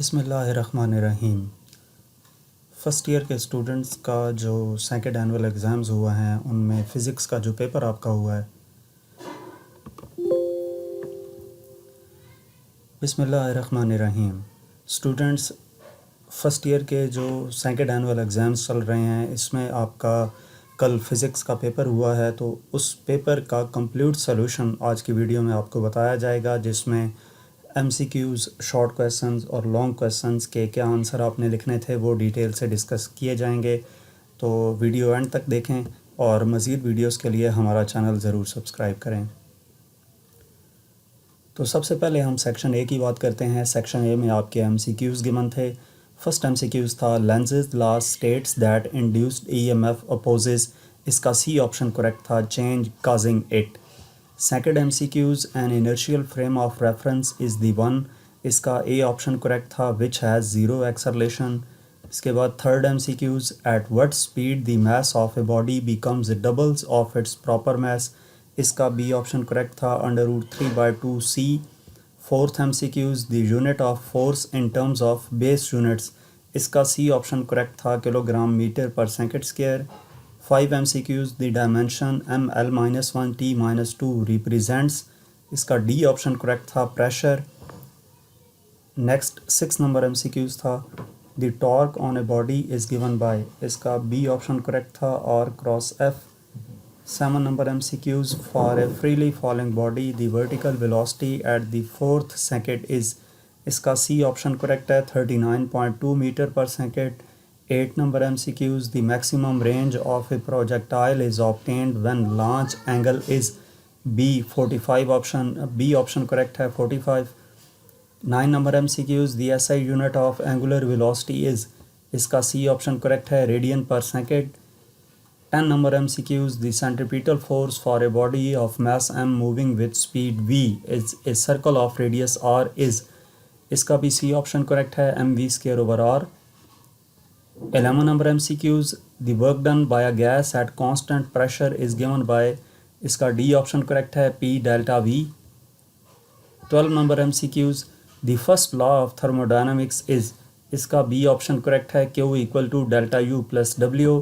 बिस्मिल्लाहिर्रहमानिर्रहीम। First year के students का जो सेकंड एनुअल एग्ज़ाम्स हुआ हैं उनमें फ़िज़िक्स का जो पेपर आपका हुआ है, बिस्मिल्लाहिर्रहमानिर्रहीम। स्टूडेंट्स, फ़र्स्ट ईयर के जो सेकंड एनुअल एग्ज़ाम्स चल रहे हैं इसमें आपका कल फ़िज़िक्स का पेपर हुआ है, तो उस पेपर का कंप्लीट सॉल्यूशन आज की वीडियो में आपको बताया जाएगा, जिसमें एमसीक्यूज़, शॉर्ट क्वेश्चंस और लॉन्ग क्वेश्चंस के क्या आंसर आपने लिखने थे वो डिटेल से डिस्कस किए जाएंगे। तो वीडियो एंड तक देखें और मज़ीद वीडियोस के लिए हमारा चैनल ज़रूर सब्सक्राइब करें। तो सबसे पहले हम सेक्शन ए की बात करते हैं। सेक्शन ए में आपके एमसीक्यूज़ गिवन थे। फर्स्ट एमसीक्यूज़ था Lenz's law states that induced EMF opposes. इसका सी ऑप्शन करेक्ट था, change causing it. Second MCQs an inertial frame of reference is the one. इसका ए ऑप्शन करेक्ट था, which has zero acceleration. इसके बाद third MCQs at what speed the mass of a body becomes doubles of its proper mass. इसका B option correct था, √3/2c। Fourth MCQs the unit of force in terms of base units. इसका C option correct था, kilogram metre per second square. 5 MCQs the dimension ml-1 t-2 represents. इसका D option correct था, pressure. Next 6 number MCQs था the torque on a body is given by. इसका B option correct था, R×F। 7 number MCQs for a freely falling body the vertical velocity at the fourth second is. इसका C option correct है, 39.2 metre पर second. 8 number MCQs the maximum range of a projectile is obtained when launch angle is B 45 option, B option correct है, 45। 9 number MCQs the SI unit of angular velocity is। इसका C option correct है, radian पर second. 10 number MCQs the centripetal force for a body of mass m moving with speed v is a circle of radius r is। इसका भी C option correct है, mv²/r। 11 number MCQs the work done by a gas at constant pressure is given by। इसका D option correct है, P delta V। 12 number MCQs the first law of thermodynamics is। इसका B option correct है, Q = delta U plus W।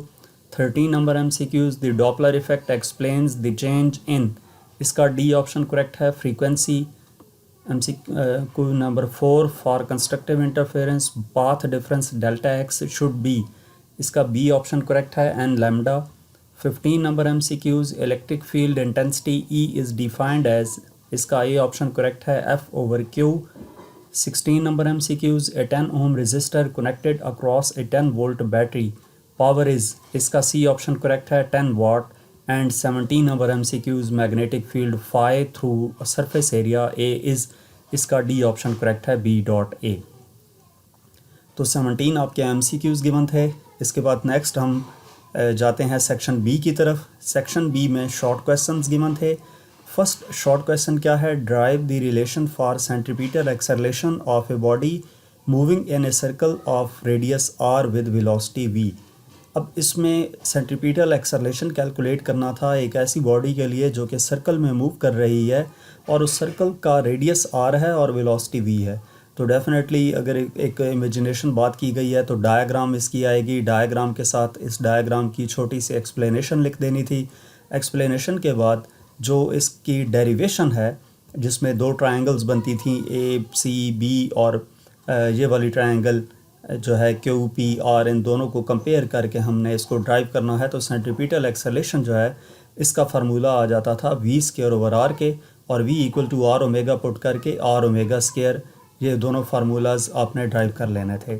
13 number MCQs the Doppler effect explains the change in। इसका D option correct है, frequency। MCQ number 4 for constructive interference path difference delta X should be. इसका B option correct है, n lambda. 15 number MCQs electric field intensity E is defined as. इसका A option correct है, F/Q। 16 number MCQs a 10 ohm resistor connected across a 10 volt battery power is. इसका C option correct है, 10 watt. And 17 number MCQs magnetic field phi through surface area A is. इसका D option correct है, B.A। तो 17 आपके MCQs given थे। इसके बाद next हम जाते हैं सेक्शन बी की तरफ। सेक्शन बी में शॉर्ट क्वेश्चंस गिवन थे। फर्स्ट शॉर्ट क्वेश्चन क्या है, drive the relation for centripetal acceleration of a body moving in a circle of radius r with velocity v। अब इसमें सेंट्रीपिटल एक्सेलरेशन कैलकुलेट करना था एक ऐसी बॉडी के लिए जो कि सर्कल में मूव कर रही है और उस सर्कल का रेडियस r है और वेलोसिटी v है। तो डेफिनेटली अगर एक इमेजिनेशन बात की गई है तो डायग्राम इसकी आएगी। डायग्राम के साथ इस डायग्राम की छोटी सी एक्सप्लेनेशन लिख देनी थी। एक्सप्लेनेशन के बाद जो इसकी डेरिवेशन है, जिसमें दो ट्रायंगल्स बनती थी ACB और ये वाली ट्रायंगल जो है QPR, इन दोनों को कंपेयर करके हमने इसको ड्राइव करना है। तो सेंट्रीपिटल एक्सेलरेशन जो है इसका फार्मूला आ जाता था v²/r के, और v = r पुट करके r⍵²। ये दोनों फार्मूलाज आपने ड्राइव कर लेने थे।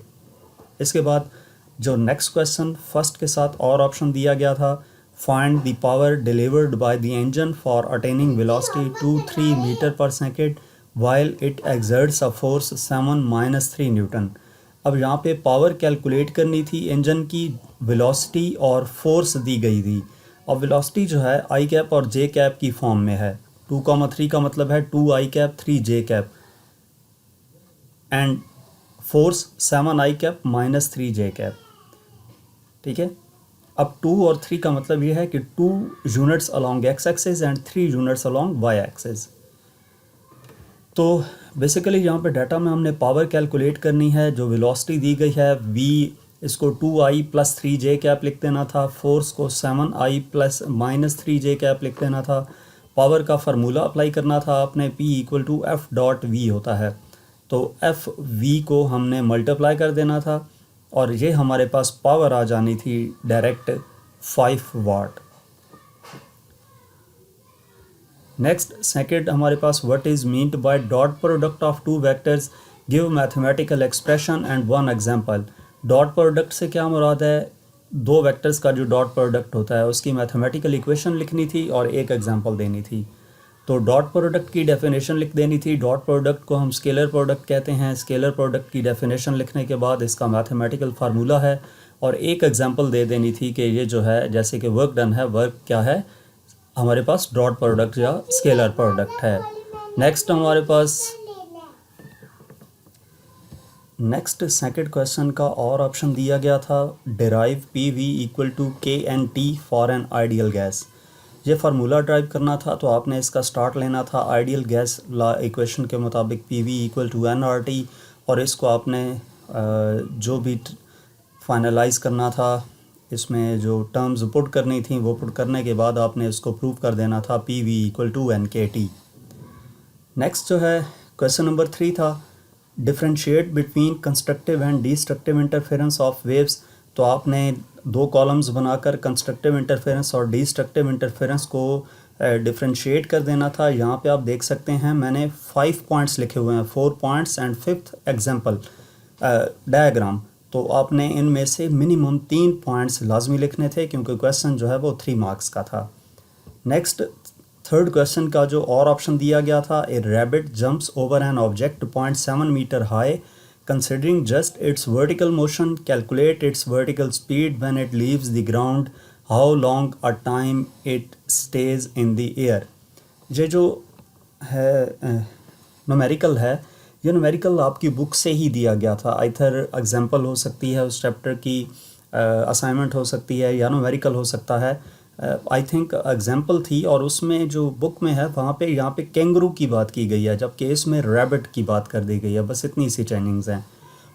इसके बाद जो नेक्स्ट क्वेश्चन फर्स्ट के साथ और ऑप्शन दिया गया था, find the power delivered by the engine for attaining velocity 2-3 metre पर second while it exerts a force 7-3 newton. अब यहाँ पे पावर कैलकुलेट करनी थी इंजन की, वेलोसिटी और फोर्स दी गई थी। और वेलोसिटी जो है i कैप और j कैप की फॉर्म में है। 2,3 का मतलब है 2i cap 3j cap, and force 7i cap -3j cap. ठीक है। अब 2 और 3 का मतलब ये है कि 2 units along x axis and 3 units along y axis. तो बेसिकली यहाँ पे डाटा में हमने पावर कैलकुलेट करनी है, जो वेलोसिटी दी गई है v, इसको 2i प्लस 3j कैप लिख देना था, फोर्स को 7i plus minus 3j cap लिख देना था, पावर का फार्मूला अप्लाई करना था आपने, P equal to F dot V होता है, तो एफ वी को हमने मल्टीप्लाई कर देना था और ये हमारे पास पावर आ जानी थी डायरेक्ट 5 वाट। नेक्स्ट सेकंड हमारे पास what is meant by dot product of two vectors, give mathematical expression and one example. Dot product से क्या मुराद है, दो वेक्टर्स का जो डॉट प्रोडक्ट होता है उसकी मैथमेटिकल इक्वेशन लिखनी थी और एक एग्जांपल देनी थी। तो डॉट प्रोडक्ट की डेफिनेशन लिख देनी थी। डॉट प्रोडक्ट को हम स्केलर प्रोडक्ट कहते हैं। स्केलर प्रोडक्ट की डेफिनेशन लिखने के बाद इसका मैथमेटिकल फार्मूला है और एक एग्जांपल दे देनी थी कि ये जो है जैसे कि वर्क डन है, वर्क क्या है हमारे पास डॉट प्रोडक्ट या स्केलर प्रोडक्ट है। नेक्स्ट हमारे पास नेक्स्ट सेकंड क्वेश्चन का और ऑप्शन दिया गया था, derive P V equal to K N T for an ideal gas. ये फार्मूला ड्राइव करना था तो आपने इसका स्टार्ट लेना था आइडियल गैस लॉ इक्वेशन के मुताबिक P V equal to N R T, और इसको आपने जो भी फाइनलाइज करना था, इसमें जो टर्म्स पुट करनी थी वो पुट करने के बाद आपने इसको प्रूव कर देना था P V equal to N K T. Next जो है क्वेश्चन नंबर 3 था, differentiate between constructive and destructive interference of waves. तो आपने दो कॉलम्स बनाकर कंस्ट्रक्टिव इंटरफेरेंस और डिस्ट्रक्टिव इंटरफेरेंस को डिफ्रेंशिएट कर देना था। यहाँ पे आप देख सकते हैं मैंने 5 पॉइंट्स लिखे हुए हैं, 4 points and 5th example diagram. तो आपने इनमें से मिनिमम 3 पॉइंट्स लाजमी लिखने थे क्योंकि क्वेश्चन जो है वो 3 मार्क्स का था। नेक्स्ट थर्ड क्वेश्चन का जो और ऑप्शन दिया गया था, a rabbit jumps over an object 0.7 metre high, considering just its vertical motion, calculate its vertical speed when it leaves the ground, how long a time it stays in the air. ये जो है numerical है, ये numerical आपकी book से ही दिया गया था। आइथर एग्जाम्पल हो सकती है उस चैप्टर की, असाइनमेंट हो सकती है या न्यूमेरिकल हो सकता है। आई थिंक एग्जाम्पल थी और उसमें जो बुक में है वहाँ पे यहाँ पे कैंगरू की बात की गई है जबकि इसमें रैबिट की बात कर दी गई है। बस इतनी सी चेंजिंग्स हैं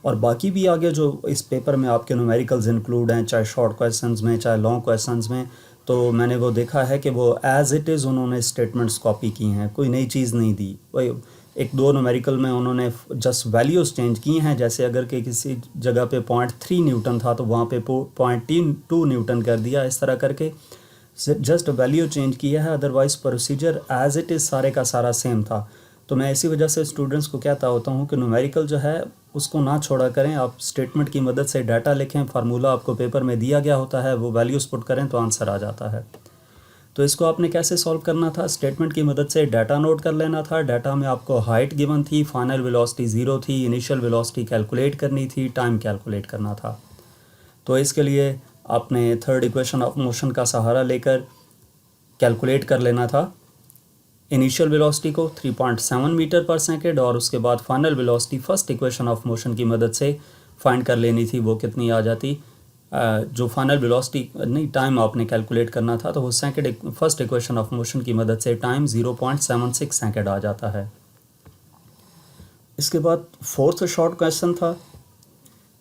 और बाकी भी आगे जो इस पेपर में आपके न्यूमेरिकल्स इंक्लूड हैं, चाहे शॉर्ट क्वेश्चंस में चाहे लॉन्ग क्वेश्चंस में, तो मैंने वो देखा है कि वो एज़ इट इज़ उन्होंने स्टेटमेंट्स कॉपी की हैं, कोई नई चीज़ नहीं दी। वही एक दो न्यूमेरिकल में उन्होंने जस्ट वैल्यूज़ चेंज की हैं, जैसे अगर कि किसी जगह पे 0.3 न्यूटन था तो वहाँ पे 0.2 न्यूटन कर दिया, इस तरह करके जस्ट वैल्यू चेंज किया है, otherwise procedure as it is सारे का सारा सेम था। तो मैं इसी वजह से स्टूडेंट्स को कहता होता हूँ कि न्यूमेरिकल जो है उसको ना छोड़ा करें, आप स्टेटमेंट की मदद से डाटा लिखें, फार्मूला आपको पेपर में दिया गया होता है, वो वैल्यूज़ पुट करें तो आंसर आ जाता है। तो इसको आपने कैसे सॉल्व करना था, स्टेटमेंट की मदद से डाटा नोट कर लेना था। डाटा में आपको हाइट गिवन थी, फाइनल वेलोसिटी 0 थी, इनिशियल वेलोसिटी कैलकुलेट करनी थी, टाइम कैलकुलेट करना था। तो इसके लिए आपने थर्ड इक्वेशन ऑफ मोशन का सहारा लेकर कैलकुलेट कर लेना था इनिशियल वेलोसिटी को 3.7 मीटर पर सेकेंड, और उसके बाद final velocity first equation of motion की मदद से फाइंड कर लेनी थी, वो कितनी आ जाती। जो फाइनल वेलोसिटी नहीं, टाइम आपने कैलकुलेट करना था तो वो फर्स्ट इक्वेशन ऑफ मोशन की मदद से टाइम 0.76 सेकेंड आ जाता है। इसके बाद फोर्थ शॉर्ट क्वेश्चन था,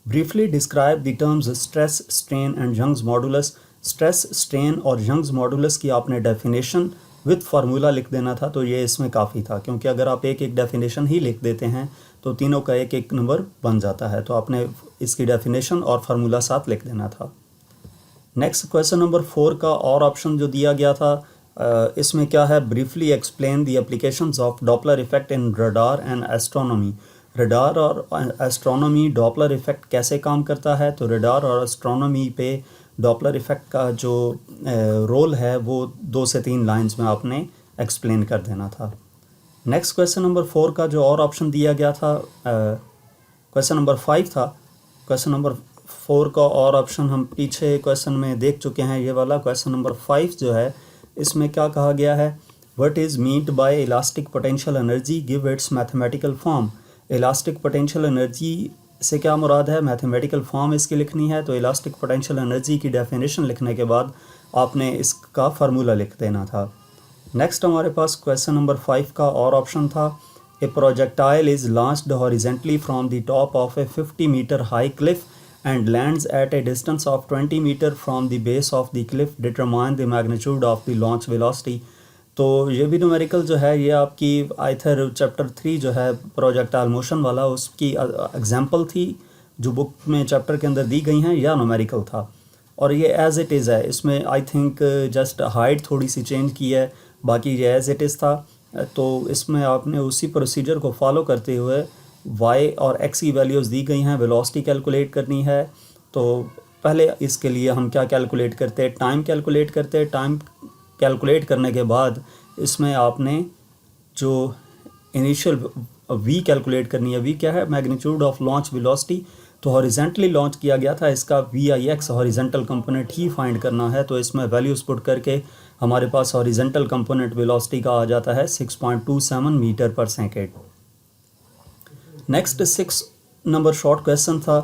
briefly describe the terms stress, strain and Young's modulus. Stress, strain और यंग्स मॉडुलस की आपने डेफिनेशन विथ फार्मूला लिख देना था, तो ये इसमें काफ़ी था क्योंकि अगर आप एक एक डेफिनेशन ही लिख देते हैं तो तीनों का एक एक नंबर बन जाता है, तो आपने इसकी डेफिनेशन और फार्मूला साथ लिख देना था। नेक्स्ट क्वेश्चन नंबर 4 का और ऑप्शन जो दिया गया था, इसमें क्या है, briefly explain the applications of Doppler effect in radar and astronomy. Radar और एस्ट्रोनॉमी डॉपलर इफेक्ट कैसे काम करता है, तो रडार और एस्ट्रोनॉमी पे डॉपलर इफेक्ट का जो रोल है वो 2 से 3 लाइंस में आपने एक्सप्लेन कर देना था। नेक्स्ट क्वेश्चन नंबर 4 का जो और ऑप्शन दिया गया था, क्वेश्चन नंबर 5 था। क्वेश्चन नंबर 4 का और ऑप्शन हम पीछे क्वेश्चन में देख चुके हैं, ये वाला क्वेश्चन नंबर 5 जो है इसमें क्या कहा गया है, what is meant bye elastic potential energy, give its mathematical form. Elastic potential energy से क्या मुराद है, मैथमेटिकल फॉर्म इसकी लिखनी है। तो इलास्टिक पोटेंशियल एनर्जी की डेफिनेशन लिखने के बाद आपने इसका फार्मूला लिख देना था। नेक्स्ट हमारे पास क्वेश्चन नंबर 5 का और ऑप्शन था, A projectile is launched horizontally from the top of a 50-meter high cliff and lands at a distance of 20 meter from the base of the cliff. Determine the magnitude of the launch velocity. तो ये भी numerical जो है ये आपकी either chapter 3 जो है projectile motion वाला उसकी एग्जांपल थी जो बुक में चैप्टर के अंदर दी गई हैं, या न्यूमेरिकल था। और ये एज इट इज़ है, इसमें आई थिंक जस्ट हाइट थोड़ी सी चेंज की है, बाकी ये एज इट इज़ था। तो इसमें आपने उसी प्रोसीजर को फॉलो करते हुए y और x की वैल्यूज़ दी गई हैं, वेलोसिटी कैलकुलेट करनी है। तो पहले इसके लिए हम क्या कैलकुलेट करते हैं, टाइम कैलकुलेट करते हैं। टाइम कैलकुलेट करने के बाद इसमें आपने जो इनिशियल v कैलकुलेट करनी है। v क्या है, मैग्नीट्यूड ऑफ लॉन्च वेलोसिटी। तो हॉरिजेंटली लॉन्च किया गया था, इसका VIX हॉरिजेंटल कंपोनेंट ही फाइंड करना है। तो इसमें वैल्यूज पुट करके हमारे पास हॉरिजेंटल कंपोनेंट वेलोसिटी का आ जाता है 6.27 मीटर पर second. Next 6 number short question था,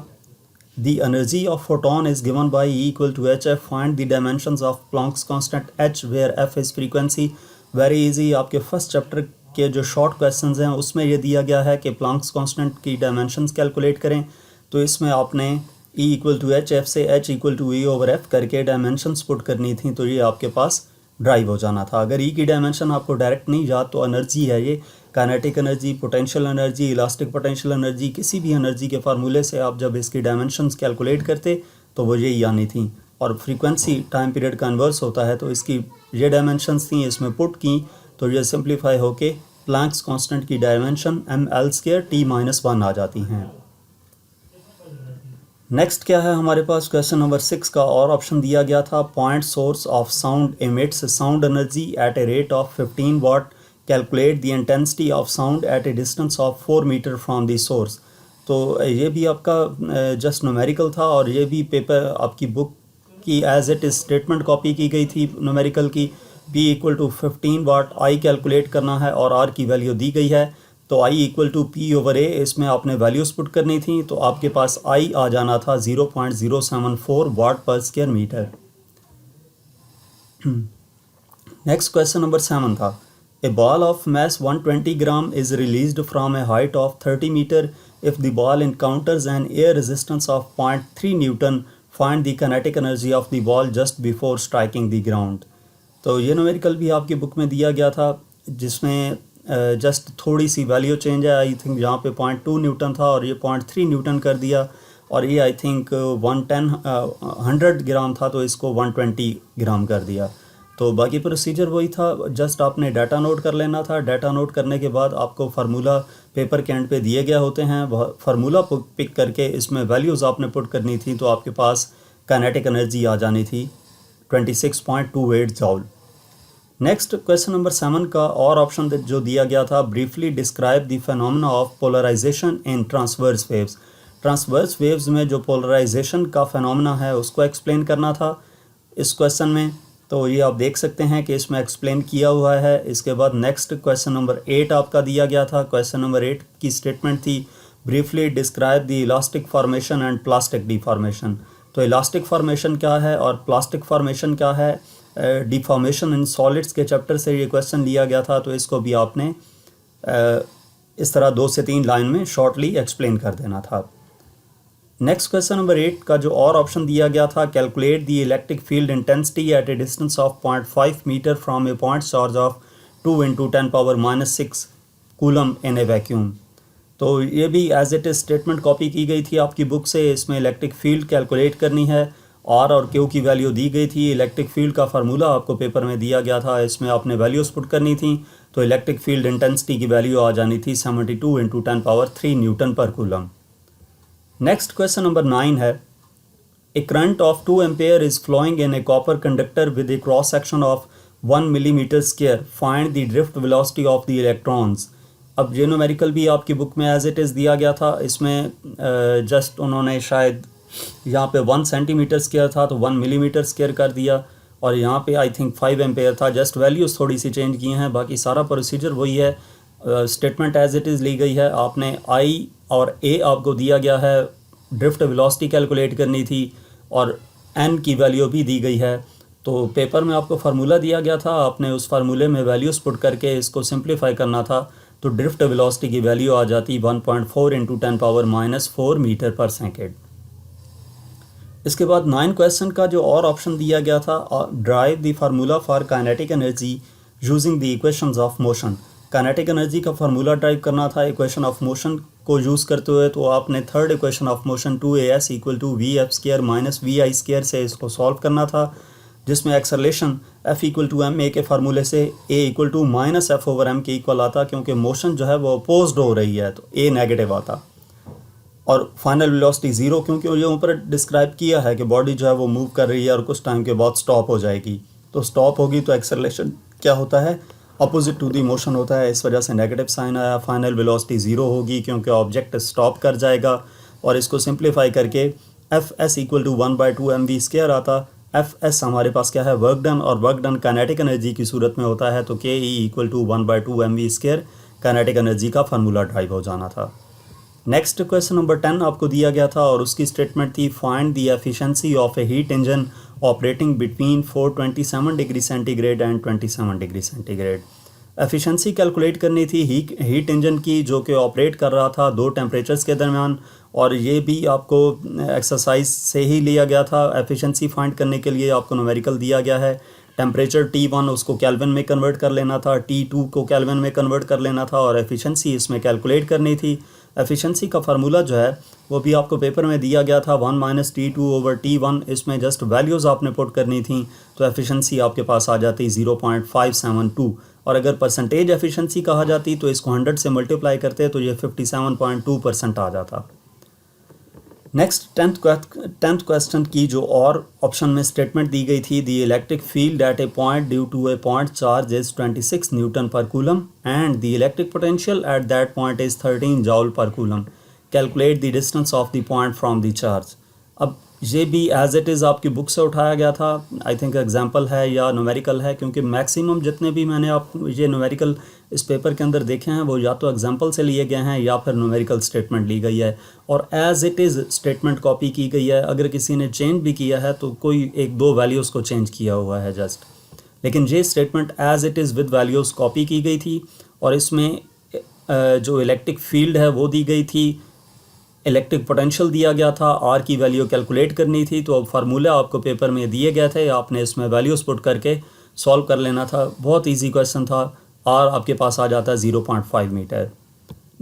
the energy of photon is given by E equal to HF, find the dimensions of Planck's constant H where F is frequency. Very easy, आपके first chapter के जो short questions हैं उसमें ये दिया गया है कि प्लैंक्स कांस्टेंट की डायमेंशंस कैलकुलेट करें। तो इसमें आपने E इक्वल टू HF से H equal to E over F करके डायमेंशंस पुट करनी थी, तो ये आपके पास ड्राइव हो जाना था। अगर E की डायमेंशन आपको डायरेक्ट नहीं याद तो एनर्जी है ये, kinetic energy, potential energy, elastic potential energy, किसी भी एनर्जी के फार्मूले से आप जब इसकी डायमेंशंस कैलकुलेट करते तो वो यही आनी थी। और फ्रीक्वेंसी टाइम पीरियड का इन्वर्स होता है, तो इसकी ये डायमेंशंस थी, इसमें पुट की तो ये सिंप्लीफाई होके प्लैंक्स कांस्टेंट की डायमेंशन ml² T-1 आ जाती हैं। नेक्स्ट क्या है हमारे पास, क्वेश्चन नंबर 6 का और ऑप्शन दिया गया था, point source of sound emits sound energy at a rate of 15 watt, calculate the intensity of sound at a distance of 4 metre from the source. तो ये भी आपका जस्ट न्यूमेरिकल था, और ये भी पेपर आपकी बुक की as it is statement copy की गई थी न्यूमेरिकल की। P equal to 15 watt, I calculate करना है और R की वैल्यू दी गई है। तो I equal to P over A, इसमें आपने वैल्यूज़ पुट करनी थी, तो आपके पास I आ जाना था 0.074 watt per square metre. Next question number 7 था, a ball of mass 120 gram is released from a height of 30 metre if the ball encounters an air resistance of 0.3 newton, find the kinetic energy of the ball just before striking the ground. तो ये numerical भी आपकी book में दिया गया था, जिसमें just थोड़ी सी वैल्यू चेंज है। आई थिंक यहाँ पे 0.2 न्यूटन था और ये 0.3 न्यूटन कर दिया, और ये आई थिंक 100 ग्राम था तो इसको 120 ग्राम कर दिया। तो बाकी प्रोसीजर वही था, जस्ट आपने डाटा नोट कर लेना था। डाटा नोट करने के बाद आपको फार्मूला पेपर के एंड पे दिए गए होते हैं, फार्मूला पिक करके इसमें वैल्यूज़ आपने पुट करनी थी, तो आपके पास काइनेटिक एनर्जी आ जानी थी 26.28 जॉल। नेक्स्ट क्वेश्चन नंबर 7 का और ऑप्शन जो दिया गया था, briefly describe the phenomena of polarization in transverse waves. Transverse waves में जो पोलराइजेशन का फेनोमेना है उसको एक्सप्लेन करना था इस क्वेश्चन में। तो ये आप देख सकते हैं कि इसमें एक्सप्लेन किया हुआ है। इसके बाद नेक्स्ट क्वेश्चन नंबर 8 आपका दिया गया था। क्वेश्चन नंबर 8 की स्टेटमेंट थी, briefly describe the elastic formation and plastic deformation. तो इलास्टिक फॉर्मेशन क्या है और प्लास्टिक फॉर्मेशन क्या है, डिफॉर्मेशन इन सॉलिड्स के चैप्टर से ये क्वेश्चन लिया गया था, तो इसको भी आपने इस तरह 2 से 3 लाइन में शॉर्टली एक्सप्लेन कर देना था। नेक्स्ट क्वेश्चन नंबर 8 का जो और ऑप्शन दिया गया था, calculate the electric field intensity at a distance of 0.5 metre from a point charge of 2 × 10⁻⁻⁶ coulomb in a vacuum. तो ये भी as it is statement copy की गई थी आपकी बुक से। इसमें इलेक्ट्रिक फील्ड कैलकुलेट करनी है, आर और क्यू की वैल्यू दी गई थी। इलेक्ट्रिक फील्ड का फार्मूला आपको पेपर में दिया गया था, इसमें आपने वैल्यूज़ पुट करनी थी। तो इलेक्ट्रिक फील्ड इंटेंसिटी की वैल्यू आ जानी थी 72 × 10⁻³ Newton per coulomb. Next question number 9 है, a current of 2 ampere is flowing in a copper conductor with a cross section of 1 millimetre square, find the drift velocity of the electrons. अब ये numerical भी आपकी book में as it is दिया गया था। इसमें जस्ट उन्होंने शायद यहाँ पे 1 सेंटीमीटर स्क्वायर था तो 1 मिलीमीटर स्क्वायर कर दिया, और यहाँ पे आई थिंक 5 एम्पेयर था, जस्ट वैल्यूज़ थोड़ी सी चेंज की हैं, बाकी सारा प्रोसीजर वही है। स्टेटमेंट एज इट इज़ ली गई है। आपने I और A आपको दिया गया है, ड्रिफ्ट वेलोसिटी कैलकुलेट करनी थी, और N की वैल्यू भी दी गई है। तो पेपर में आपको फार्मूला दिया गया था, आपने उस फार्मूले में वैल्यूज़ पुट करके इसको सिंप्लीफाई करना था। तो ड्रिफ्ट वेलोसिटी की वैल्यू आ जाती 1.4 इंटू 10⁻⁻⁴ मीटर पर सेकेंड। इसके बाद 9 क्वेश्चन का जो और ऑप्शन दिया गया था, drive the formula for kinetic energy using the equations of motion. Kinetic energy का फार्मूला ड्राइव करना था इक्वेशन ऑफ मोशन को यूज़ करते हुए। तो आपने third equation of motion 2as = vf² - vi² से इसको सॉल्व करना था, जिसमें एक्सेलरेशन F = ma के फार्मूले से a = -f/m के इक्वल आता, क्योंकि मोशन जो है वो अपोज्ड हो रही है तो a नेगेटिव आता। और फाइनल वेलोसिटी 0, क्योंकि ये ऊपर डिस्क्राइब किया है कि बॉडी जो है वो मूव कर रही है और कुछ टाइम के बाद स्टॉप हो जाएगी। तो स्टॉप होगी तो एक्सेलरेशन क्या होता है, अपोजिट टू दी मोशन होता है, इस वजह से नेगेटिव साइन आया। फाइनल वेलोसिटी 0 होगी क्योंकि ऑब्जेक्ट स्टॉप कर जाएगा। और इसको सिंप्लीफाई करके Fs = 1/2 mv² आता। Fs हमारे पास क्या है, वर्क डन, और वर्क डन काइनेटिक एनर्जी की सूरत में होता है, तो Ke = 1/2 mv² काइनेटिक एनर्जी का फार्मूला ड्राइव हो जाना था। नेक्स्ट क्वेश्चन नंबर 10 आपको दिया गया था और उसकी स्टेटमेंट थी, find the efficiency of A heat engine operating between 427 degree centigrade and 27 degree centigrade. Efficiency calculate करनी थी हीट इंजन की, जो कि ऑपरेट कर रहा था 2 टेम्परेचर्स के दरमियान, और ये भी आपको एक्सरसाइज से ही लिया गया था। एफिशिएंसी फाइंड करने के लिए आपको न्यूमेरिकल दिया गया है। टेम्परेचर T1 उसको केल्विन में कन्वर्ट कर लेना था, T2 को केल्विन में कन्वर्ट कर लेना था, और एफिशिएंसी इसमें कैलकुलेट करनी थी। एफिशिएंसी का फार्मूला जो है वो भी आपको पेपर में दिया गया था, 1 - T2/T1। इसमें जस्ट वैल्यूज़ आपने पुट करनी थी, तो एफिशिएंसी आपके पास आ जाती 0.572। और अगर परसेंटेज एफिशिएंसी कहा जाती तो इसको 100 से मल्टीप्लाई करते तो ये 57.2% आ जाता। नेक्स्ट 10th क्वेश्चन की जो और ऑप्शन में स्टेटमेंट दी गई थी, the electric field at a point due to a point charge is 26 newton per coulomb and the electric potential at that point is 13 joule per coulomb. Calculate the distance of the point from the charge. अब ये भी as it is आपकी book से उठाया गया था, I think example है या न्यूमेरिकल है, क्योंकि मैक्सिमम जितने भी मैंने आप ये न्यूमेरिकल इस पेपर के अंदर देखे हैं वो या तो एग्जाम्पल से लिए गए हैं या फिर न्यूमेरिकल स्टेटमेंट ली गई है, और as it is statement copy की गई है। अगर किसी ने चेंज भी किया है तो कोई 1-2 वैल्यूज़ को चेंज किया हुआ है जस्ट, लेकिन ये statement as it is with values copy की गई थी। और इसमें जो इलेक्ट्रिक फील्ड है वो दी गई थी, इलेक्ट्रिक पोटेंशियल दिया गया था, आर की वैल्यू कैलकुलेट करनी थी। तो अब फार्मूला आपको पेपर में दिए गए थे, आपने इसमें वैल्यूज़ पुट करके सॉल्व कर लेना था। बहुत इजी क्वेश्चन था। आर आपके पास आ जाता है 0.5 मीटर।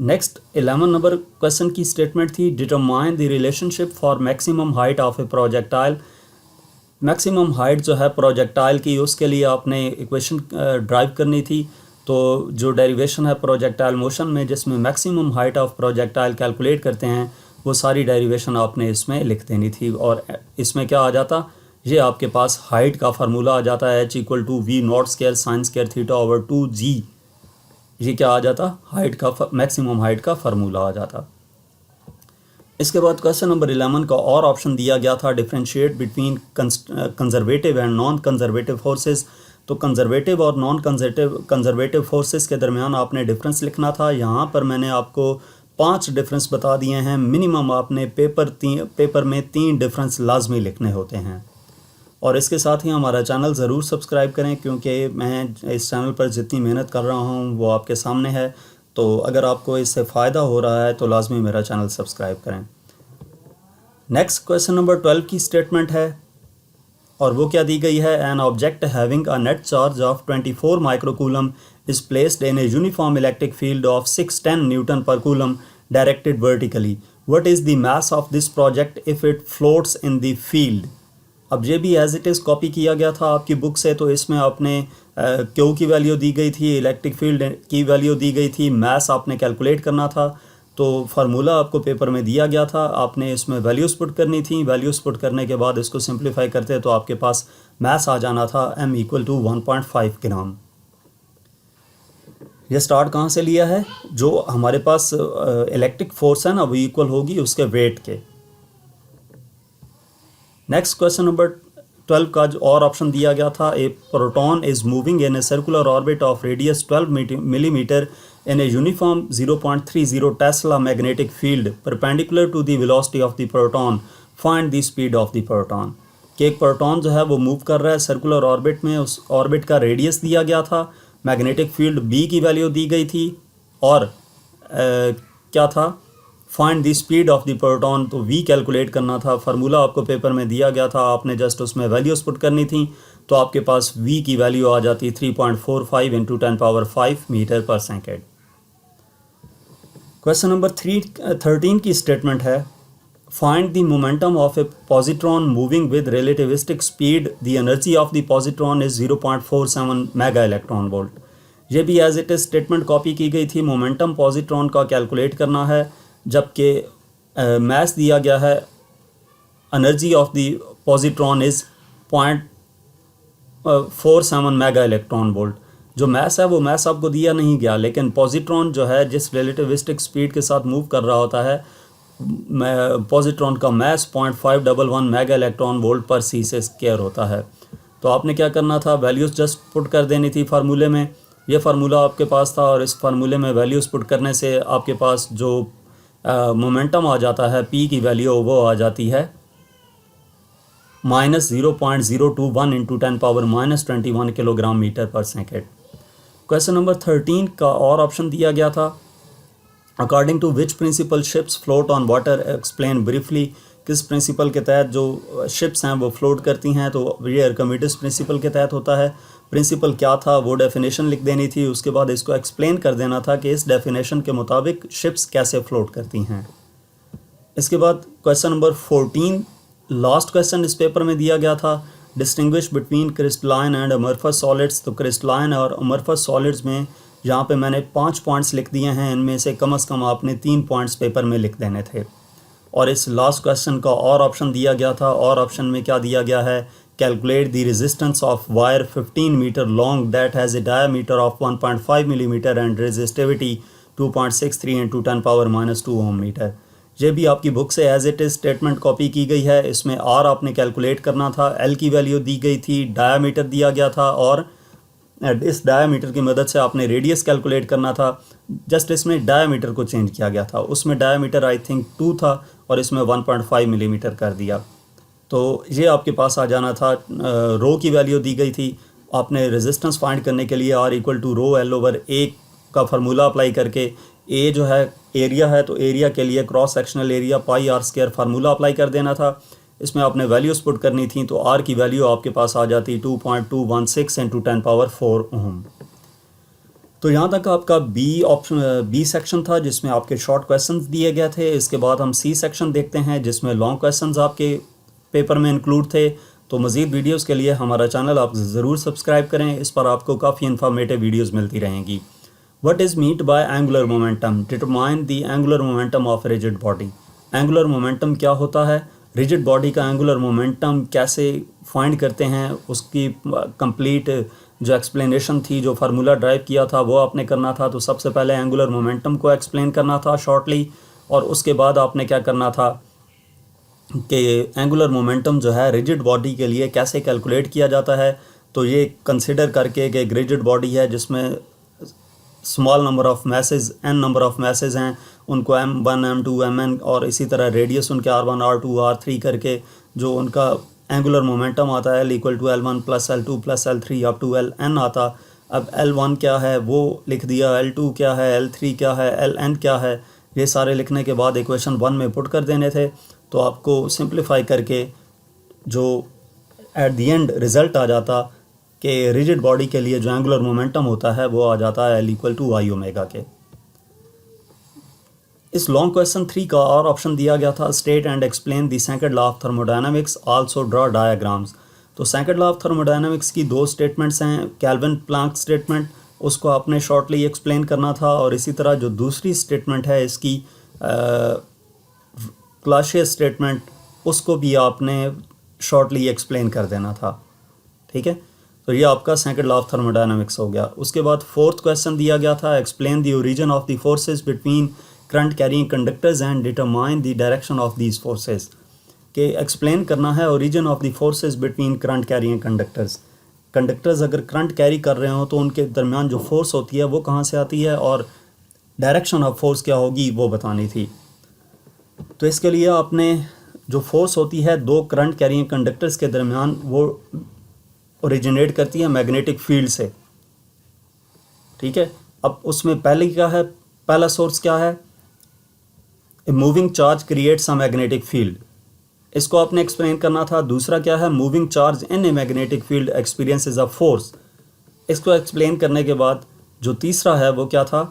नेक्स्ट 11 नंबर क्वेश्चन की स्टेटमेंट थी, determine the relationship for maximum height of A projectile. Maximum height जो है प्रोजेक्टाइल की, उसके लिए आपने इक्वेशन ड्राइव करनी थी। तो जो डेरिवेशन है प्रोजेक्टाइल मोशन में, जिसमें maximum height of projectile calculate करते हैं, वो सारी डेरिवेशन आपने इसमें लिख देनी थी। और इसमें क्या आ जाता, ये आपके पास हाइट का फार्मूला आ जाता है, H = v0² sin² θ/2g। ये क्या आ जाता, हाइट का मैक्सिमम हाइट का फार्मूला आ जाता। इसके बाद क्वेश्चन नंबर 11 का और ऑप्शन दिया गया था, differentiate between conservative and non conservative forces. तो कंजर्वेटिव और नॉन कंजर्वेटिव फोर्सेस के दरमियान आपने डिफरेंस लिखना था। यहाँ पर मैंने आपको 5 डिफरेंस बता दिए हैं। मिनिमम आपने पेपर में 3 डिफरेंस लाजमी लिखने होते हैं। और इसके साथ ही हमारा चैनल ज़रूर सब्सक्राइब करें, क्योंकि मैं इस चैनल पर जितनी मेहनत कर रहा हूँ वो आपके सामने है। तो अगर आपको इससे फ़ायदा हो रहा है तो लाजमी मेरा चैनल सब्सक्राइब करें। नेक्स्ट क्वेश्चन नंबर 12 की स्टेटमेंट है, और वो क्या दी गई है, an object having a net charge of 24 microcoulomb is placed in a uniform electric field of 610 newton per coulomb directed vertically. What is the mass of this project if it floats in the field. अब ये भी as it is copy किया गया था आपकी book से। तो इसमें आपने क्यू की वैल्यू दी गई थी, इलेक्ट्रिक फील्ड की वैल्यू दी गई थी, मास आपने कैलकुलेट करना था। तो फार्मूला आपको पेपर में दिया गया था, आपने इसमें वैल्यूज़ पुट करनी थी। वैल्यूज़ पुट करने के बाद इसको सिंप्लीफाई करते तो आपके पास मास आ जाना था m = 1.5 ग्राम। ये स्टार्ट कहाँ से लिया है, जो हमारे पास इलेक्ट्रिक फोर्स है ना, वो इक्वल होगी उसके वेट के। नेक्स्ट क्वेश्चन नंबर 12 का जो और ऑप्शन दिया गया था, a proton is moving in a circular orbit of radius 12 millimetre in a uniform 0.30 Tesla magnetic field perpendicular to the velocity of the proton. Find the speed of the proton. कि एक proton जो है वो move कर रहा है circular orbit में, उस ऑर्बिट का रेडियस दिया गया था, मैग्नेटिक फील्ड B की वैल्यू दी गई थी और क्या था, find the speed of the proton, तो v कैलकुलेट करना था। फार्मूला आपको पेपर में दिया गया था, आपने जस्ट उसमें वैल्यूज़ पुट करनी थी, तो आपके पास v की वैल्यू आ जाती 3.45 इंटू 10⁵ मीटर पर सेकेंड। क्वेश्चन नंबर 13 की स्टेटमेंट है, find the momentum of a positron moving with relativistic speed, the energy of the positron is 0.47 mega electron volt. ये भी as it is statement copy की गई थी। मोमेंटम पॉजिट्रॉन का calculate करना है, जबकि मास दिया गया है energy of the positron is 0.47 mega electron volt. जो मैस है वो मैस आपको दिया नहीं गया, लेकिन पॉजिट्रॉन जो है जिस रिलेटिविस्टिक स्पीड के साथ मूव कर रहा होता है, पॉजिट्रॉन का मैस 0.511 मेगा इलेक्ट्रॉन वोल्ट पर सी से स्क्वायर होता है। तो आपने क्या करना था, वैल्यूज़ जस्ट पुट कर देनी थी फार्मूले में। ये फार्मूला आपके पास था और इस फार्मूले में वैल्यूज़ पुट करने से आपके पास जो मोमेंटम आ जाता है पी की वैल्यू वो आ जाती है -0.021 इंटू 10⁻⁻21 किलोग्राम मीटर पर सेकेंड। क्वेश्चन नंबर 13 का और ऑप्शन दिया गया था, according to which principle ships float on water, explain briefly. किस प्रिंसिपल के तहत जो शिप्स हैं वो फ्लोट करती हैं, तो ये आर्किमिडीज प्रिंसिपल के तहत होता है। प्रिंसिपल क्या था वो डेफिनेशन लिख देनी थी, उसके बाद इसको एक्सप्लेन कर देना था कि इस डेफिनेशन के मुताबिक शिप्स कैसे फ्लोट करती हैं। इसके बाद क्वेश्चन नंबर 14 लास्ट क्वेश्चन इस पेपर में दिया गया था, distinguish between crystalline and amorphous solids. तो क्रिस्टलाइन और अमरफस सॉलिड्स में यहाँ पे मैंने 5 पॉइंट्स लिख दिए हैं, इनमें से कम आपने 3 पॉइंट्स पेपर में लिख देने थे। और इस लास्ट क्वेश्चन का और ऑप्शन दिया गया था, और ऑप्शन में क्या दिया गया है, calculate the resistance of wire 15 metre long that has a diameter of 1.5 millimetre and resistivity 2.63 into 10⁻⁻2 ohm metre. ये भी आपकी बुक से as it is statement copy की गई है। इसमें आर आपने कैलकुलेट करना था, एल की वैल्यू दी गई थी, डायामीटर दिया गया था और इस डायामीटर की मदद से आपने रेडियस कैलकुलेट करना था। जस्ट इसमें डायामीटर को चेंज किया गया था, उसमें डायामीटर आई थिंक 2 था और इसमें 1.5 मिलीमीटर कर दिया। तो ये आपके पास आ जाना था। रो की वैल्यू दी गई थी, आपने रेजिस्टेंस फाइंड करने के लिए R = rho L over A का फार्मूला अप्लाई करके, A जो है एरिया है तो एरिया के लिए cross sectional area πr² formula apply कर देना था। इसमें आपने वैल्यूज़ पुट करनी थी, तो R की वैल्यू आपके पास आ जाती 2.216 इंटू 10⁻4 ओम। तो यहाँ तक आपका बी सेक्शन था जिसमें आपके शॉर्ट क्वेश्चंस दिए गए थे। इसके बाद हम सी सेक्शन देखते हैं जिसमें लॉन्ग क्वेश्चंस आपके पेपर में इंक्लूड थे। तो मज़ीद वीडियोस के लिए हमारा चैनल आप ज़रूर सब्सक्राइब करें, इस पर आपको काफ़ी इन्फॉर्मेटिव वीडियोस मिलती रहेंगी। What is meant by angular momentum, determine the angular momentum of rigid body. Angular momentum क्या होता है, रिजिड बॉडी का एंगुलर मोमेंटम कैसे फाइंड करते हैं, उसकी कंप्लीट जो एक्सप्लेनेशन थी, जो फार्मूला ड्राइव किया था वो आपने करना था। तो सबसे पहले एंगुलर मोमेंटम को एक्सप्लेन करना था शॉर्टली, और उसके बाद आपने क्या करना था कि एंगुलर मोमेंटम जो है रिजिड बॉडी के लिए कैसे कैलकुलेट किया जाता है। तो ये कंसिडर करके कि एक रिजिड बॉडी है जिसमें small number of message n number of message हैं, उनको m1 m2 mn और इसी तरह रेडियस उनके r1 r2 r3 करके जो उनका एंगुलर मोमेंटम आता है L = L1 + L2 + L3 up to Ln आता। अब L1 क्या है वो लिख दिया, L2 क्या है, L3 क्या है, Ln क्या है, ये सारे लिखने के बाद इक्वेशन 1 में पुट कर देने थे। तो आपको सिंप्लीफाई करके जो एट द एंड रिज़ल्ट आ जाता कि रिजिड बॉडी के लिए जो एंगुलर मोमेंटम होता है वो आ जाता है L = I ओमेगा के। इस लॉन्ग क्वेश्चन 3 का और ऑप्शन दिया गया था, state and explain the second law of thermodynamics, also draw diagrams. तो सेकंड लॉ ऑफ थर्मोडायनामिक्स की 2 स्टेटमेंट्स हैं, केल्विन प्लैंक स्टेटमेंट, उसको आपने शॉर्टली एक्सप्लेन करना था, और इसी तरह जो दूसरी स्टेटमेंट है इसकी क्लासियस स्टेटमेंट, उसको भी आपने शॉर्टली एक्सप्लेन कर देना था। ठीक है, तो ये आपका सेकंड लॉ ऑफ थर्मोडायनामिक्स हो गया। उसके बाद 4th क्वेश्चन दिया गया था, explain the origin of the forces between current carrying conductors and determine the direction of these forces. के एक्सप्लेन करना है origin of the forces between current carrying conductors. Conductors अगर करंट कैरी कर रहे हो तो उनके दरमियान जो फोर्स होती है वो कहाँ से आती है, और डायरेक्शन ऑफ फोर्स क्या होगी वो बतानी थी। तो इसके लिए आपने जो फोर्स होती है 2 करंट कैरिंग कंडक्टर्स के दरमियान, वो ओरिजिनेट करती है मैग्नेटिक फील्ड से। ठीक है, अब उसमें पहले क्या है, पहला सोर्स क्या है, a moving charge creates a magnetic field, इसको आपने एक्सप्लेन करना था। दूसरा क्या है, moving charge in a magnetic field experiences a force, इसको एक्सप्लेन करने के बाद जो तीसरा है वो क्या था,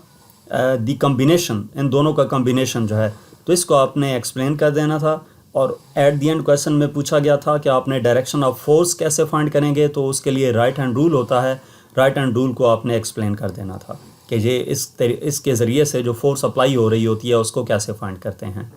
द कम्बिनेशन, इन दोनों का कम्बिनेशन जो है, तो इसको आपने एक्सप्लेन कर देना था। और एट द एंड क्वेश्चन में पूछा गया था कि आपने डायरेक्शन ऑफ फोर्स कैसे फाइंड करेंगे, तो उसके लिए राइट हैंड रूल होता है, राइट हैंड रूल को आपने एक्सप्लेन कर देना था कि ये इसके ज़रिए से जो फोर्स अप्लाई हो रही होती है उसको कैसे फाइंड करते हैं।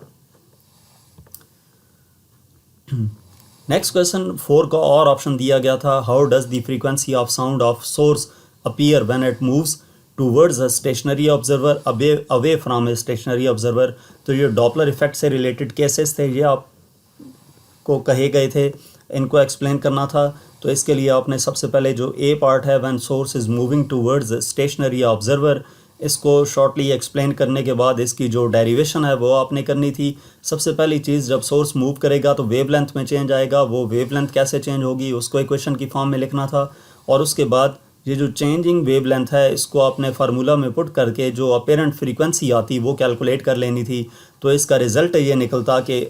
नेक्स्ट क्वेश्चन 4 का और ऑप्शन दिया गया था, how does the frequency of sound of source appear when it moves towards a stationary observer away from a stationary observer. तो ये डॉपलर इफेक्ट से रिलेटेड केसेस थे, ये आपको कहे गए थे, इनको एक्सप्लेन करना था। तो इसके लिए आपने सबसे पहले जो ए पार्ट है, when source is moving towards stationary observer, इसको शॉर्टली एक्सप्लेन करने के बाद इसकी जो डेरिवेशन है वो आपने करनी थी। सबसे पहली चीज़, जब सोर्स मूव करेगा तो वेवलेंथ में चेंज आएगा, वो वेवलेंथ कैसे चेंज होगी उसको इक्वेशन की फॉर्म में लिखना था। और उसके बाद ये जो चेंजिंग वेवलेंथ है इसको आपने फार्मूला में पुट करके जो अपेरेंट फ्रीक्वेंसी आती वो कैलकुलेट कर लेनी थी। तो इसका रिज़ल्ट ये निकलता कि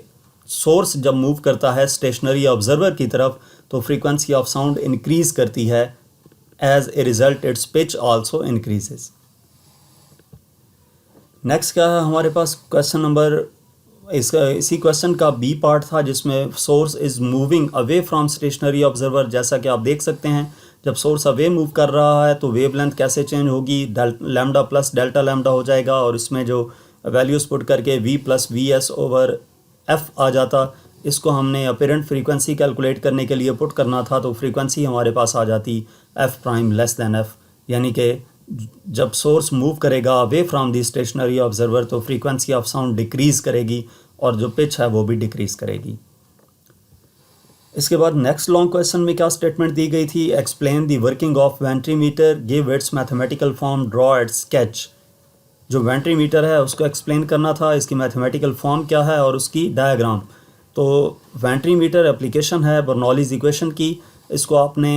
सोर्स जब मूव करता है स्टेशनरी ऑब्जर्वर की तरफ तो फ्रीक्वेंसी ऑफ साउंड इंक्रीज़ करती है, as a result its pitch also increases. Next क्या है हमारे पास क्वेश्चन नंबर, इसी क्वेश्चन का बी पार्ट था जिसमें source is moving away from stationary observer. जैसा कि आप देख सकते हैं जब सोर्स अवे मूव कर रहा है तो वेवलेंथ कैसे चेंज होगी, लैम्डा प्लस डेल्टा लैम्डा हो जाएगा, और इसमें जो वैल्यूज़ पुट करके v plus V S over F आ जाता। इसको हमने अपेरेंट फ्रीक्वेंसी कैलकुलेट करने के लिए पुट करना था, तो फ्रीक्वेंसी हमारे पास आ जाती F prime less than F, यानी कि जब सोर्स मूव करेगा away from the stationary observer तो फ्रीक्वेंसी ऑफ साउंड डिक्रीज़ करेगी और जो पिच है वो भी डिक्रीज़ करेगी। इसके बाद नेक्स्ट लॉन्ग क्वेश्चन में क्या स्टेटमेंट दी गई थी, explain the working of venturimeter, give its mathematical form, draw its sketch. जो वेंट्रीमीटर है उसको एक्सप्लेन करना था, इसकी मैथमेटिकल फॉर्म क्या है और उसकी डायग्राम। तो वेंट्रीमीटर एप्लीकेशन है बर्नौलीज़ इक्वेशन की, इसको आपने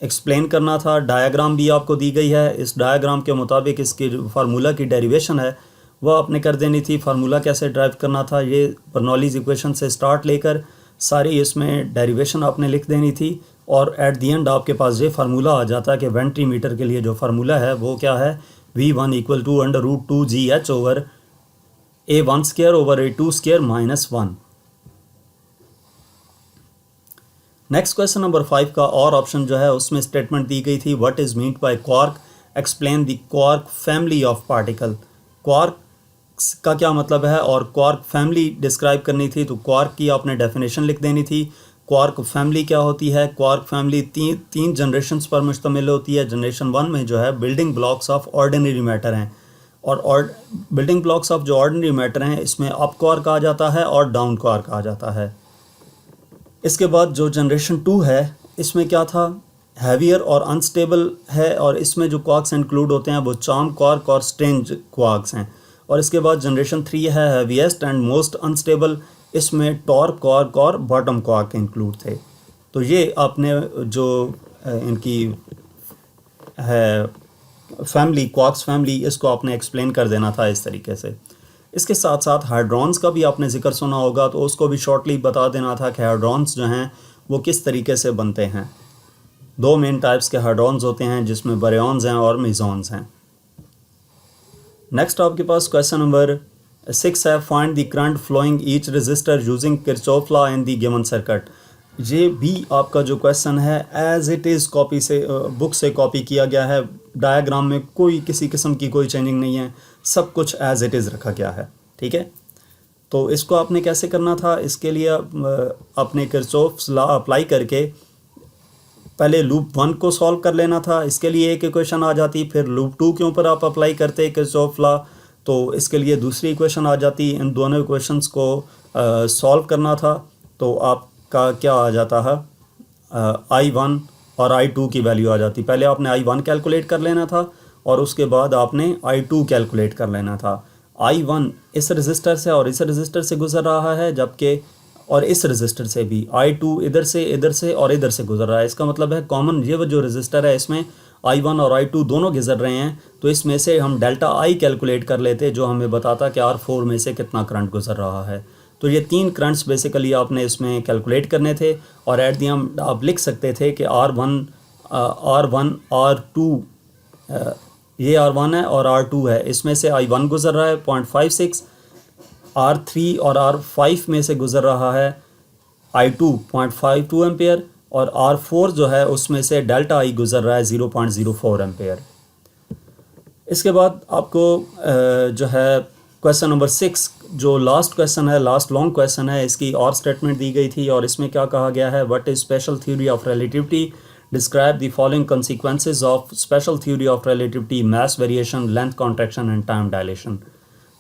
एक्सप्लेन करना था। डायग्राम भी आपको दी गई है, इस डायग्राम के मुताबिक इसकी फार्मूला की डेरिवेशन है वह आपने कर देनी थी। फार्मूला कैसे ड्राइव करना था, ये बर्नौलीज़ इक्वेशन से स्टार्ट लेकर सारी इसमें डेरिवेशन आपने लिख देनी थी, और एट दी एंड आपके पास ये फार्मूला आ जाता है कि वेंट्रीमीटर के लिए जो फार्मूला है वो क्या है, V1 equal to √2GH over A1 square over A2 square minus 1। Next question number 5 का और ऑप्शन जो है उसमें स्टेटमेंट दी गई थी, what is meant bye quark, explain the quark family of particle. Quark का क्या मतलब है और क्वार्क फैमिली डिस्क्राइब करनी थी, तो क्वार्क की आपने डेफिनेशन लिख देनी थी। क्वार्क फैमिली क्या होती है, क्वार्क फैमिली तीन जनरेशन्स पर मुश्तमिल होती है। जनरेशन 1 में जो है building blocks of ordinary matter हैं, और बिल्डिंग ब्लॉक्स ऑफ जो ऑर्डिनरी मैटर हैं इसमें अप क्वार्क आ जाता है और डाउन क्वार्क आ जाता है। इसके बाद जो जनरेशन 2 है इसमें क्या था, हैवियर और अनस्टेबल है, और इसमें जो क्वार्क्स इंक्लूड होते हैं वो चार्म क्वार्क और स्ट्रेंज क्वार्क्स हैं। और इसके बाद जनरेशन 3 है हैवीएस्ट एंड मोस्ट अनस्टेबल, इसमें टॉर्क क्वार्क और बॉटम क्वार्क इंक्लूड थे। तो ये आपने जो इनकी है फैमिली, क्वार्क्स फैमिली, इसको आपने एक्सप्लेन कर देना था इस तरीके से। इसके साथ साथ हाइड्रॉन्स का भी आपने जिक्र सुना होगा, तो उसको भी शॉर्टली बता देना था कि हाइड्रॉन्स जो हैं वो किस तरीके से बनते हैं। 2 मेन टाइप्स के हाइड्रॉन्स होते हैं जिसमें बारियॉन्स हैं और मेसॉन्स हैं। नेक्स्ट आपके पास क्वेश्चन नंबर 6 है, find the current flowing each resistor using Kirchhoff law in the given circuit. ये भी आपका जो क्वेश्चन है एज इट इज़ कॉपी से बुक से कॉपी किया गया है। डायग्राम में कोई किसी किस्म की कोई चेंजिंग नहीं है, सब कुछ एज इट इज़ रखा गया है, ठीक है। तो इसको आपने कैसे करना था, इसके लिए अपने किरचॉफ्स लॉ अप्लाई करके पहले लूप 1 को सॉल्व कर लेना था, इसके लिए एक इक्वेशन आ जाती। फिर लूप 2 के ऊपर आप अप्लाई करते किरचॉफ लॉ, तो इसके लिए दूसरी इक्वेशन आ जाती। इन दोनों इक्वेशंस को सॉल्व करना था, तो आपका क्या आ जाता है, I1 और I2 की वैल्यू आ जाती। पहले आपने I1 कैलकुलेट कर लेना था और उसके बाद आपने I2 कैलकुलेट कर लेना था। I1 इस रजिस्टर से और इस रजिस्टर से गुजर रहा है, जबकि और इस रजिस्टर से भी I2 इधर से और इधर से गुजर रहा है। इसका मतलब है कॉमन ये जो रजिस्टर है इसमें I1 और I2 दोनों गुजर रहे हैं, तो इसमें से हम डेल्टा I कैलकुलेट कर लेते जो हमें बताता कि R4 में से कितना करंट गुजर रहा है। तो ये 3 करंट्स बेसिकली आपने इसमें कैलकुलेट करने थे और एट दी एंड आप लिख सकते थे कि R1 R2 ये R1 है और R2 है, इसमें से I1 गुजर रहा है 0.56, R3 और R5 में से गुजर रहा है I2 0.52 एम्पेयर और R4 जो है उसमें से डेल्टा I गुजर रहा है 0.04 एम्पेयर। इसके बाद आपको जो है क्वेश्चन नंबर 6 जो लास्ट क्वेश्चन है, लास्ट लॉन्ग क्वेश्चन है, इसकी और स्टेटमेंट दी गई थी और इसमें क्या कहा गया है, what is special theory of relativity, describe the following consequences of special theory of relativity, mass variation, length contraction and time dilation.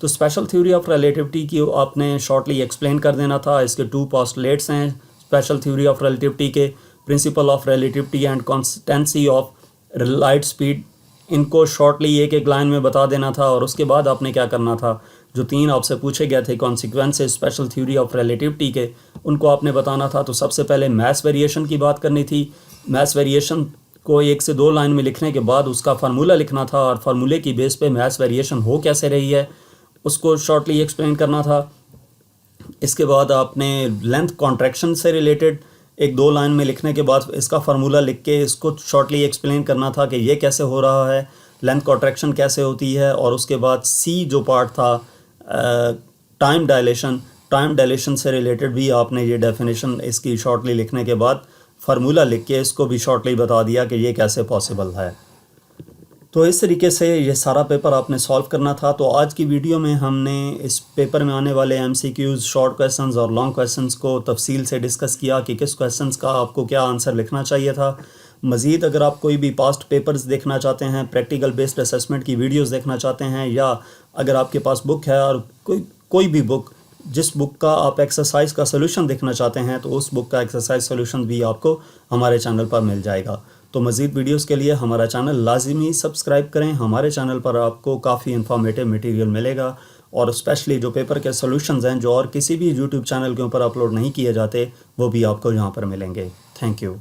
तो स्पेशल थ्योरी ऑफ रिलेटिविटी की आपने शॉर्टली एक्सप्लेन कर देना था। इसके 2 पोस्टुलेट्स हैं स्पेशल थ्योरी ऑफ रिलेटिविटी के, principle of relativity and constituency of light speed. इनको शॉर्टली एक लाइन में बता देना था और उसके बाद आपने क्या करना था, जो 3 आपसे पूछे गए थे consequences special theory of relativity के, उनको आपने बताना था। तो सबसे पहले मैस वेरिएशन की बात करनी थी। मैस वेरिएशन को 1 से 2 लाइन में लिखने के बाद उसका फार्मूला लिखना था और फार्मूले की बेस पे मैस वेरिएशन हो कैसे रही है उसको शॉर्टली एक्सप्लेन करना था। इसके बाद आपने लेंथ कॉन्ट्रैक्शन से रिलेटेड 1-2 लाइन में लिखने के बाद इसका फार्मूला लिख के इसको शॉर्टली एक्सप्लेन करना था कि ये कैसे हो रहा है, लेंथ कॉन्ट्रैक्शन कैसे होती है। और उसके बाद सी जो पार्ट था टाइम डायलेशन से रिलेटेड भी आपने ये डेफिनेशन इसकी शॉर्टली लिखने के बाद फार्मूला लिख के इसको भी शॉर्टली बता दिया कि ये कैसे पॉसिबल है। तो इस तरीके से ये सारा पेपर आपने सॉल्व करना था। तो आज की वीडियो में हमने इस पेपर में आने वाले MCQs, शॉर्ट क्वेश्चंस और लॉन्ग क्वेश्चंस को तफसील से डिस्कस किया कि किस क्वेश्चंस का आपको क्या आंसर लिखना चाहिए था। मज़ीद अगर आप कोई भी पास्ट पेपर्स देखना चाहते हैं, प्रैक्टिकल बेस्ड असेसमेंट की वीडियोस देखना चाहते हैं, या अगर आपके पास बुक है और कोई भी बुक जिस बुक का आप एक्सरसाइज का सोल्यूशन देखना चाहते हैं, तो उस बुक का एक्सरसाइज सोल्यूशन भी आपको हमारे चैनल पर मिल जाएगा। तो मज़ीद वीडियोस के लिए हमारा चैनल लाजिमी सब्सक्राइब करें। हमारे चैनल पर आपको काफ़ी इन्फॉर्मेटिव मटेरियल मिलेगा और स्पेशली जो पेपर के सॉल्यूशंस हैं जो और किसी भी यूट्यूब चैनल के ऊपर अपलोड नहीं किए जाते, वो भी आपको यहाँ पर मिलेंगे। Thank you.